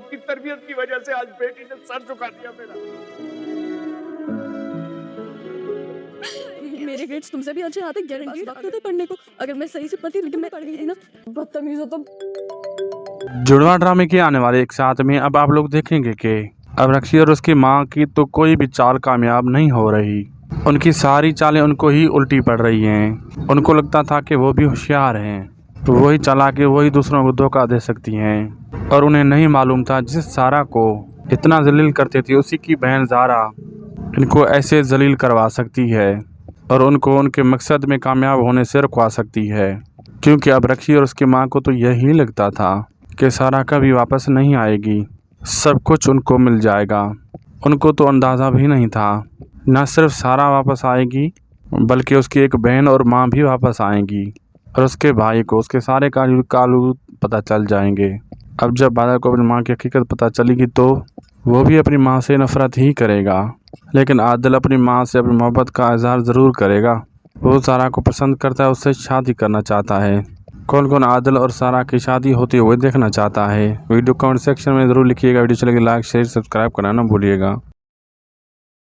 आपकी तरबियत की वजह से आज बेटी ने सर झुका दिया मेरा। मेरे ग्रेड्स तुमसे भी अच्छे आते, गारंटी रखते थे पढ़ने को। अगर मैं सही से पढ़ती लेकिन मैं पढ़ गई थी ना, बदतमीज हो तुम। जुड़वा ड्रामे के आने वाले एक साथ में अब आप लोग देखेंगे कि अब रक्षी और उसकी माँ की तो कोई भी चाल कामयाब नहीं हो रही। उनकी सारी चालें उनको ही उल्टी पड़ रही हैं। उनको लगता था कि वो भी होशियार हैं, तो वही चला के वही दूसरों को धोखा दे सकती हैं। और उन्हें नहीं मालूम था जिस सारा को इतना जलील करती थी उसी की बहन ज़ारा इनको ऐसे जलील करवा सकती है और उनको उनके मकसद में कामयाब होने से रुकवा सकती है। क्योंकि अब रक्षी और उसकी माँ को तो यही लगता था कि सारा कभी वापस नहीं आएगी, सब कुछ उनको मिल जाएगा। उनको तो अंदाज़ा भी नहीं था न सिर्फ सारा वापस आएगी बल्कि उसकी एक बहन और माँ भी वापस आएंगी और उसके भाई को उसके सारे कालू पता चल जाएंगे। अब जब बादल को अपनी माँ की हकीकत पता चलेगी तो वो भी अपनी माँ से नफरत ही करेगा। लेकिन आदिल अपनी माँ से अपनी मोहब्बत का इजहार ज़रूर करेगा। वो सारा को पसंद करता है, उससे शादी करना चाहता है। कौन कौन आदिल और सारा की शादी होते हुए देखना चाहता है, वीडियो कमेंट सेक्शन में ज़रूर लिखिएगा। वीडियो चलेगी लाइक शेयर सब्सक्राइब करना ना भूलिएगा।